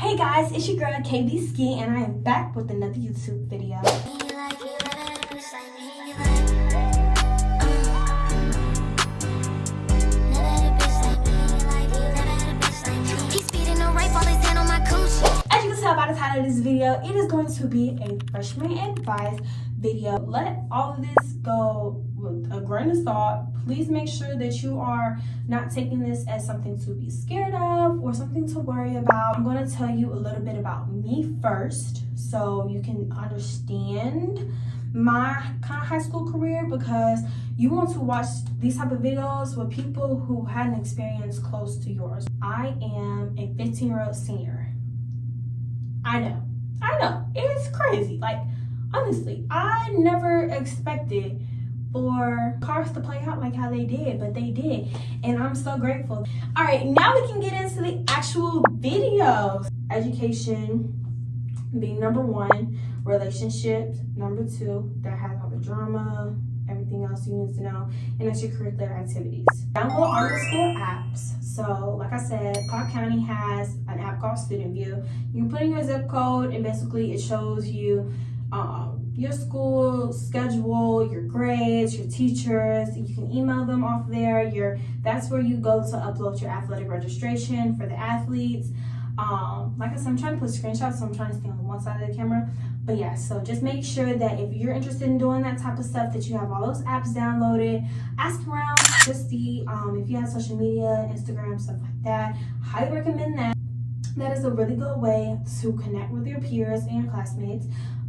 Hey guys, it's your girl KB Ski and I am back with another YouTube video. As you can tell by the title of this video, it is going to be a freshman advice video. Let all of this go with a grain of salt. Please make sure that you are not taking this as something to be scared of or something to worry about. I'm going to tell you a little bit about me first so you can understand my kind of high school career, because you want to watch these type of videos with people who had an experience close to yours. I am a 15-year-old senior. I know, it's crazy. Like, honestly, I never expected for cars to play out like how they did, but they did, and I'm so grateful. All right, now we can get into the actual videos. Education being number one, relationships number two, that has all the drama, everything else you need to know, and extracurricular activities. Download all your school apps. So like I said, Clark County has an app called Student View. You put in your zip code and basically it shows you your school schedule, your grades, your teachers. You can email them off there. That's where you go to upload your athletic registration for the athletes. Like I said, I'm trying to put screenshots, so I'm trying to stay on one side of the camera. But yeah, so just make sure that if you're interested in doing that type of stuff, that you have all those apps downloaded. Ask around to see if you have social media, Instagram, stuff like that. Highly recommend that. That is a really good way to connect with your peers and your classmates.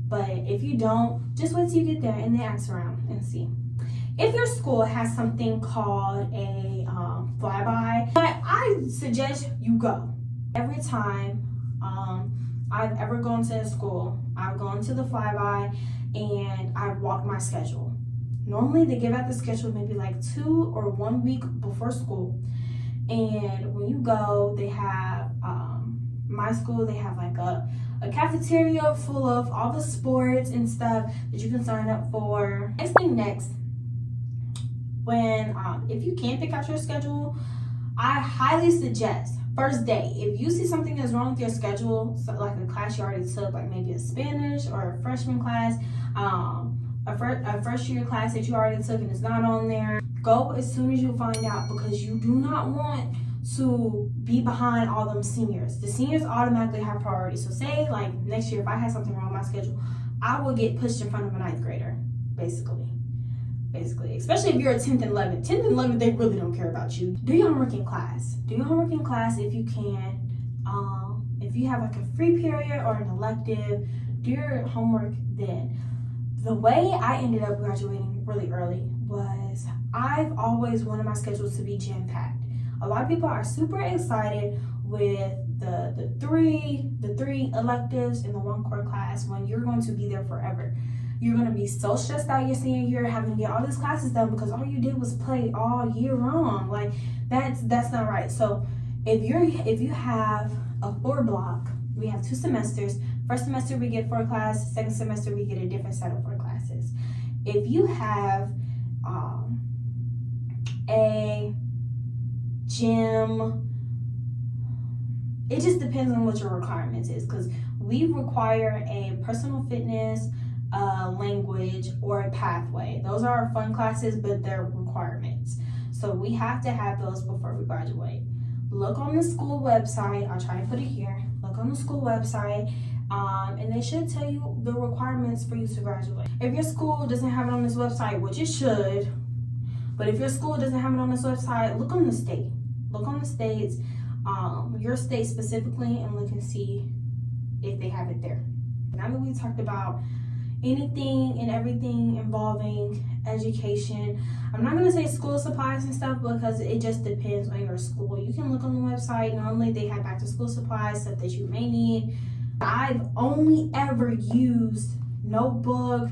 But if you don't, just wait till you get there and then ask around and see. If your school has something called a flyby, I suggest you go. Every time I've ever gone to a school, I've gone to the flyby and I've walked my schedule. Normally they give out the schedule maybe like 2 or 1 week before school. And when you go, they have, my school, they have like a cafeteria full of all the sports and stuff that you can sign up for. Next, when, if you can't pick out your schedule, I highly suggest first day, if you see something that's wrong with your schedule, so like a class you already took, like maybe a Spanish or a freshman class, a first year class that you already took and it's not on there, go as soon as you find out, because you do not want to be behind all them seniors. The seniors automatically have priority. So say like next year, if I had something wrong with my schedule, I would get pushed in front of a 9th grader, basically, especially if you're a 10th and 11th. 10th and 11th, they really don't care about you. Do your homework in class. Do your homework in class if you can. If you have like a free period or an elective, do your homework then. The way I ended up graduating really early was I've always wanted my schedule to be jam-packed. A lot of people are super excited with the three electives in the 1 core class when you're going to be there forever. You're going to be so stressed out your senior year having to get all these classes done because all you did was play all year long. Like, that's not right. So if you have a 4 block, we have 2 semesters. First semester we get 4 classes, second semester we get a different set of 4 classes. If you have a gym, it just depends on what your requirements is, because we require a personal fitness, language, or a pathway. Those are our fun classes, but they're requirements. So we have to have those before we graduate. Look on the school website. I'll try and put it here. Look on the school website, and they should tell you the requirements for you to graduate. If your school doesn't have it on this website, which it should, but if your school doesn't have it on this website, look on the state. Look on the states, your state specifically, and look and see if they have it there. Now that we talked about anything and everything involving education, I'm not going to say school supplies and stuff because it just depends on your school. You can look on the website. Normally they have back to school supplies, stuff that you may need. I've only ever used notebook.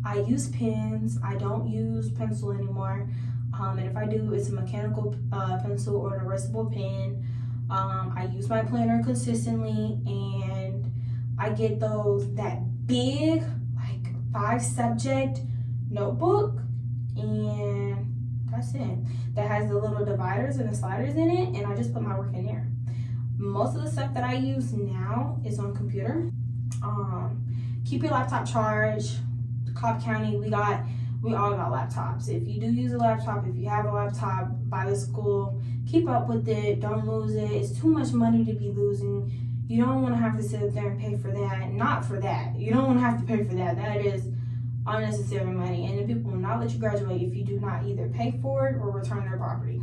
I use pens. I don't use pencil anymore. And if I do, it's a mechanical pencil or an erasable pen. I use my planner consistently, and I get that big, like 5-subject notebook, and that's it. That has the little dividers and the sliders in it, and I just put my work in there. Most of the stuff that I use now is on computer. Keep your laptop charged. Cobb County, we all got laptops. If you do use a laptop, if you have a laptop by the school, keep up with it. Don't lose it. It's too much money to be losing. You don't want to have to sit up there and pay for that. Not for that. You don't want to have to pay for that. That is unnecessary money. And the people will not let you graduate if you do not either pay for it or return their property.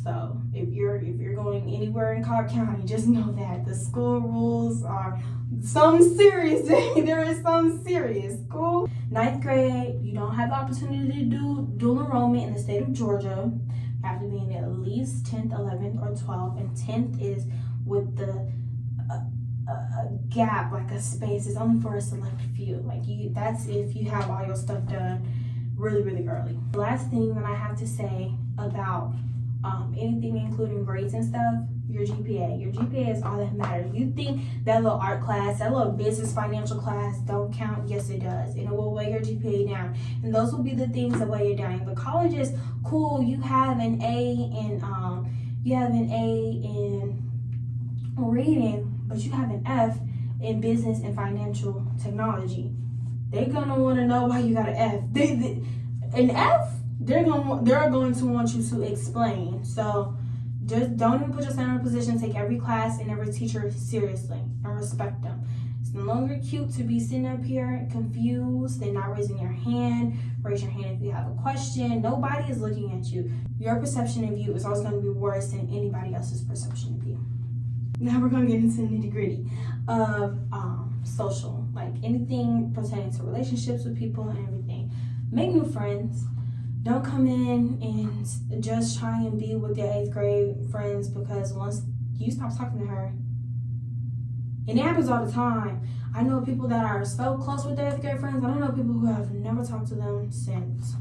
So if you're going anywhere in Cobb County, just know that the school rules are some serious. There is some serious. Cool. 9th grade, you don't have the opportunity to do dual enrollment in the state of Georgia. You have to be in at least 10th, 11th, or 12th, and 10th is with the gap, like a space. It's only for a select few. That's if you have all your stuff done really, really early. The last thing that I have to say about anything including grades and stuff, your GPA. Your GPA is all that matters. You think that little art class, that little business financial class don't count? Yes, it does. And it will weigh your GPA down. And those will be the things that weigh you down. The college is cool. You have an A in reading, but you have an F in business and financial technology. They're gonna want to know why you got an F. An F? They're going to want you to explain. So just don't even put yourself in a position. Take every class and every teacher seriously and respect them. It's no longer cute to be sitting up here confused and not raising your hand. Raise your hand if you have a question. Nobody is looking at you. Your perception of you is always going to be worse than anybody else's perception of you. Now we're going to get into the nitty-gritty of social, like anything pertaining to relationships with people and everything. Make new friends. Don't come in and just try and be with your 8th grade friends, because once you stop talking to her, and it happens all the time. I know people that are so close with their 8th grade friends. I don't know people who have never talked to them since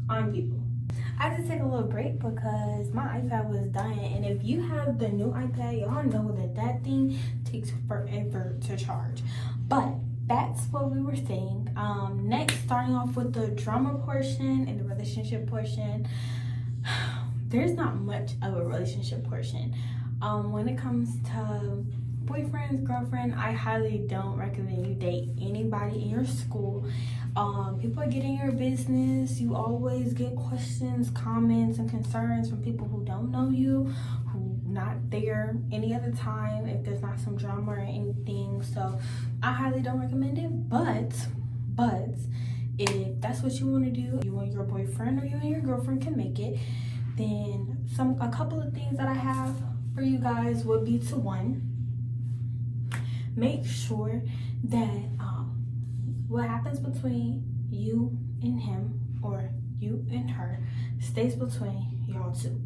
I'm people. I had to take a little break because my iPad was dying, and if you have the new iPad, y'all know that thing takes forever to charge. But that's what we were saying. Next, starting off with the drama portion and the relationship portion. There's not much of a relationship portion. When it comes to boyfriends, girlfriend, I highly don't recommend you date anybody in your school. People are getting your business. You always get questions, comments, and concerns from people who don't know you, who not there any other time if there's not some drama or anything. So I highly don't recommend it. But if that's what you want to do, you and your boyfriend or you and your girlfriend can make it, then a couple of things that I have for you guys would be to, one, make sure that what happens between you and him or you and her stays between y'all two.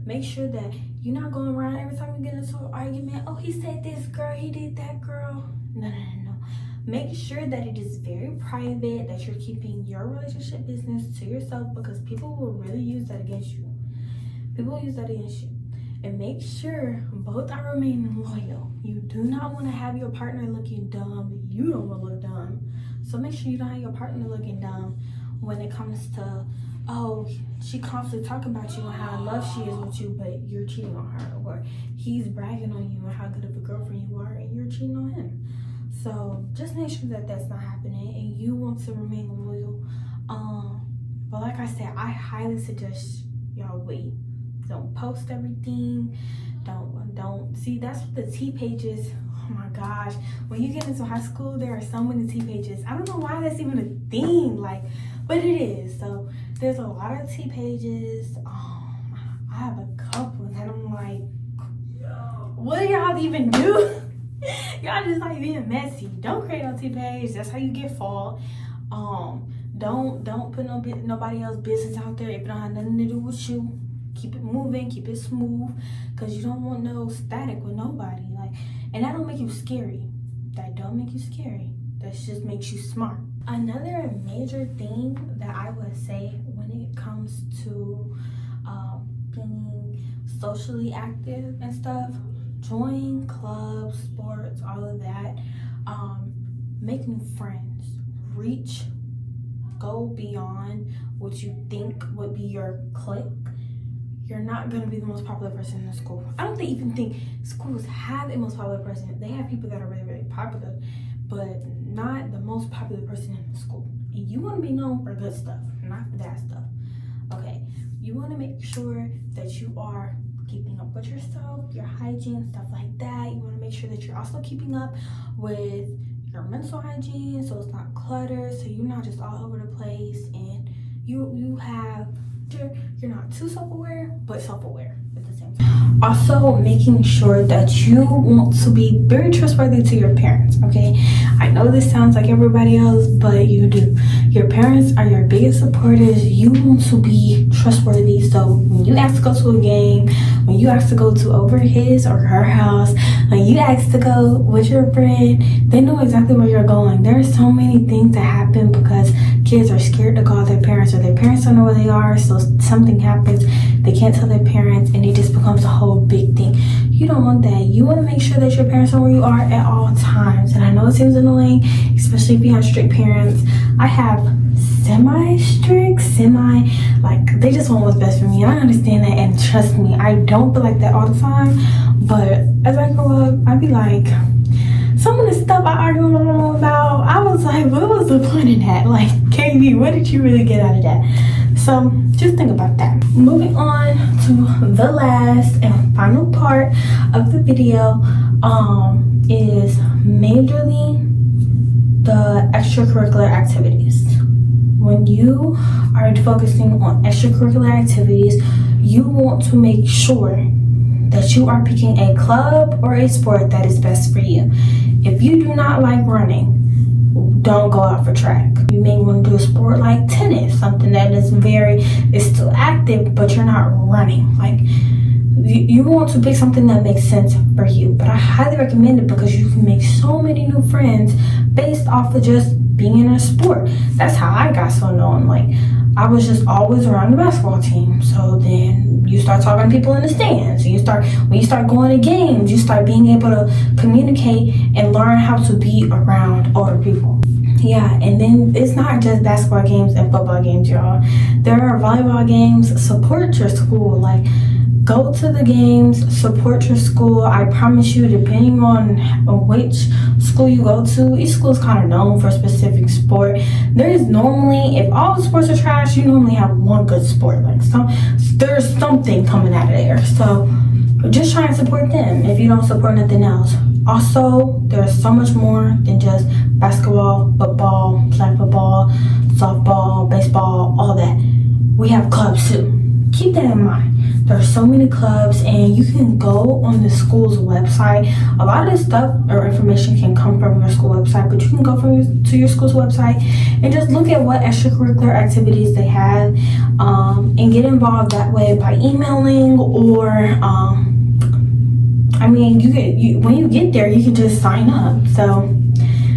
Make sure that you're not going around every time you get into an argument, oh, he said this, girl, he did that, girl. No. Make sure that it is very private, that you're keeping your relationship business to yourself, because people will really use that against you. And make sure both are remaining loyal. You do not want to have your partner looking dumb. You don't want to look dumb. So make sure you don't have your partner looking dumb when it comes to, oh, she constantly talking about you and how in love she is with you, but you're cheating on her. Or he's bragging on you and how good of a girlfriend you are, and you're cheating on him. So just make sure that that's not happening and you want to remain loyal. But like I said, I highly suggest y'all wait. Don't post everything. Don't see, that's what the T pages. Oh my gosh, when you get into high school, there are so many T pages. I don't know why that's even a thing, but it is. So there's a lot of T pages. I have a couple and I'm like, what do y'all even do? Y'all just like being messy. Don't create no T page. That's how you get fall. Don't put nobody else's business out there if it don't have nothing to do with you. Keep it moving, keep it smooth, because you don't want no static with nobody. And that don't make you scary. That just makes you smart. Another major thing that I would say when it comes to being socially active and stuff, join clubs, sports, all of that. Make new friends. Go beyond what you think would be your clique. you're not going to be the most popular person in the school. I don't even think schools have a most popular person. They have people that are really, really popular, but not the most popular person in the school. And you want to be known for good stuff, not for that stuff. Okay, you want to make sure that you are keeping up with yourself, your hygiene, stuff like that. You want to make sure that you're also keeping up with your mental hygiene, so it's not cluttered, so you're not just all over the place, and you're not too self-aware, but self-aware at the same time. Also, making sure that you want to be very trustworthy to your parents, okay? I know this sounds like everybody else, but you do. Your parents are your biggest supporters. You want to be trustworthy, so when you ask to go to a game, when you ask to go to over his or her house, when you ask to go with your friend, they know exactly where you're going. There are so many things that happen because kids are scared to call their parents, or their parents don't know where they are, so something happens, they can't tell their parents, and it just becomes a whole big thing. You don't want that. You want to make sure that your parents know where you are at all times. And I know it seems annoying, especially if you have strict parents. I have semi-strict, like they just want what's best for me. And I understand that, and trust me, I don't feel like that all the time. But as I grow up, I'd be like, some of the stuff I argue about, I was like, what was the point of that? Like, KB, what did you really get out of that? So just think about that. Moving on to the last and final part of the video is majorly the extracurricular activities. When you are focusing on extracurricular activities, you want to make sure that you are picking a club or a sport that is best for you. If you do not like running, don't go out for track. You may want to do a sport like tennis, something that is still active, but you're not running. Like, you want to pick something that makes sense for you. But I highly recommend it because you can make so many new friends based off of just being in a sport. That's how I got so known. Like, I was just always around the basketball team. So then you start talking to people in the stands. When you start going to games, you start being able to communicate and learn how to be around other people. Yeah, and then it's not just basketball games and football games, y'all. There are volleyball games. Support your school. Like, go to the games, support your school. I promise you, depending on which school you go to, each school is kind of known for a specific sport. There is normally, if all the sports are trash, you normally have one good sport. Like, there's something coming out of there. So just try and support them if you don't support nothing else. Also, there's so much more than just basketball, football, flag football, softball, baseball, all that. We have clubs too. Keep that in mind. There are so many clubs, and you can go on the school's website. A lot of this stuff or information can come from your school website, but you can go to your school's website and just look at what extracurricular activities they have, and get involved that way by emailing, or when you get there, you can just sign up. So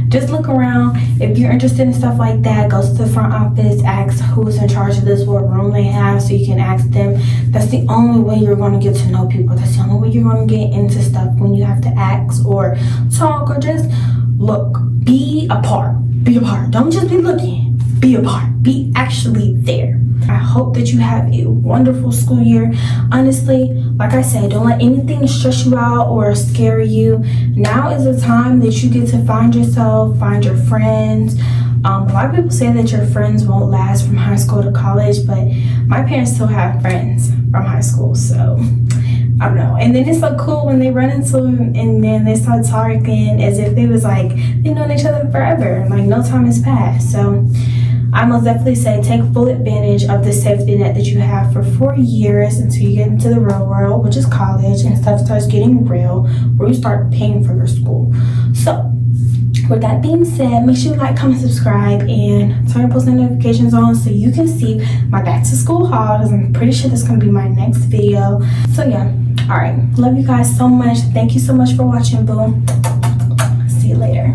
just look around. If you're interested in stuff like that, go to the front office, ask who's in charge of this, what room they have, so you can ask them. That's the only way you're going to get to know people. That's the only way you're going to get into stuff, when you have to ask or talk or just look. Be a part. Be a part. Don't just be looking. Be a part. Be actually there. I hope that you have a wonderful school year. Honestly, like I said, don't let anything stress you out or scare you. Now is the time that you get to find yourself, find your friends. A lot of people say that your friends won't last from high school to college, but my parents still have friends from high school, so I don't know. And then it's so cool when they run into them and then they start talking as if they was like, they've known each other forever. Like, no time has passed. So I most definitely say take full advantage of the safety net that you have for 4 years until you get into the real world, which is college, and stuff starts getting real, where you start paying for your school. So with that being said, make sure you like, comment, subscribe, and turn your post notifications on so you can see my back to school haul, because I'm pretty sure that's going to be my next video. So yeah, all right, love you guys so much. Thank you so much for watching, boo. See you later.